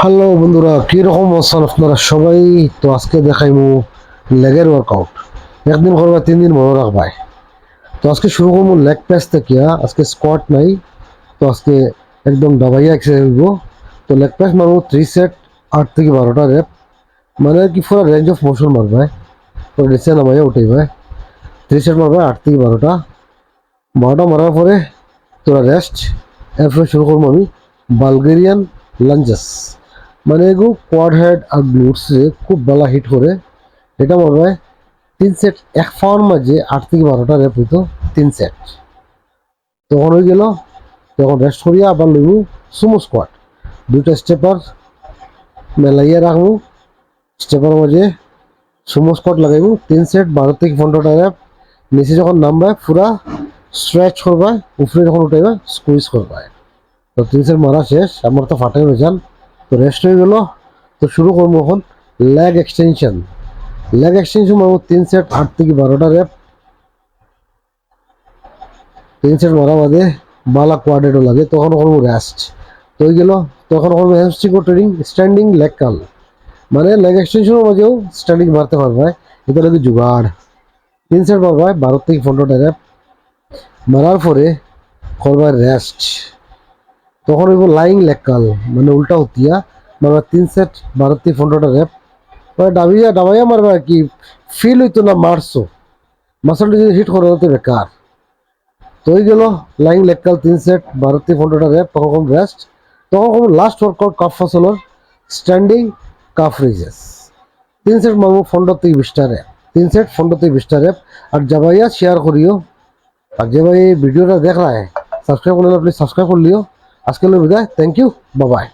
Hello বন্ধুরা, কিরকম আছেন আপনারা সবাই? তো আজকে দেখাইমু লেগের ওয়ার্কআউট। একদিন করবা 3 দিন মনে রাখবাই। তো আজকে শুরু করবো লেগ প্রেস থেকে। আজকে স্কোয়াট নাই, তো আজকে একদম দাবাইয়া এক্সারসাইজ হইব। তো লেগ প্রেস মারবো 3 সেট, 8 থেকে 12টা রেপ। মানে কি পুরো রেঞ্জ অফ মোশন মারবাই, তো নিচে নামাইয়া উঠাইবাই। 3 সেট মারবাই 8 থেকে 12টা। 12টা মারার পরে তোরা রেস্ট। এরপরে শুরু করবো আমি বালগেরিয়ান লাঞ্জেস। মানে এগুলো কোয়াড হেড আর গ্লুটসে খুব বেলা হিট করে। এটা মনে হয় 3 সেট, এক পাওয়ার মাঝে 8 থেকে 12টা রেপ হইতো 3 সেট। তখন হয়ে গেল, তখন রেস্ট করিয়া আবার লইব সুমো স্কোয়াড। 2টা স্টেপার মেলাইয়া রাখবো, স্টেপার মাঝে সুমো স্কোয়াড লাগাইব। 3 সেট 12 থেকে 15টা রেপ। নিচে যখন নামবায় পুরা স্ট্রেচ করবা, উপরে যখন উঠাইবা স্কুইজ করবা। তো 3 সেট মারা শেষ, আমার তো ফাটাই হয়ে তো রেস্ট হয়ে গেল। তো শুরু করবো এখন লেগ এক্সটেনশন। লেগ এক্সটেনশন মারবো 3 সেট 8 থেকে 12টা রেপ। 3 সেট মারা বাদে বালা কোয়াডেটও লাগে, তখন করবো রেস্ট। তো হয়ে গেল, তখন করবো হ্যামস্ট্রিং ট্রেনিং, স্ট্যান্ডিং লেগ কাল। মানে লেগ এক্সটেনশনের মাঝেও স্ট্যান্ডিং মারতে পারবে, এটা লাগে জুগাড়। 3 সেট মারবে 12 থেকে 15টা রেপ। মারার পরে করবা রেস্ট। তখন হইব লাইং লেগ কাল, মানে উল্টা হতিয়া মারবা 3 সেট 12 থেকে 15টা রেপ। মানে ডাবাইয়া মারবা আর কি, ফিল হইতো না মারছো। মাসলটা যদি হিট করে হতে বেকার। তো হয়ে গেল লাইং লেগ কাল 3 সেট 12 থেকে 15টা রেপ। তখন রেস্ট। তখন লাস্ট ওয়ার্কআউট কাফ ফাসলের স্ট্যান্ডিং কাফ রেজেস। 3 সেট মারবো 15 থেকে 20টা রেপ। 3 সেট 15 থেকে 20টা রেপ। আর যাবাইয়া শেয়ার করিও। আর যে ভাই এই ভিডিওটা দেখ রা হ্যাঁ, সাবস্ক্রাইব করলে প্লিজ সাবস্ক্রাইব করলিও। আজকে বিদায়, থ্যাংক ইউ, বাবাই।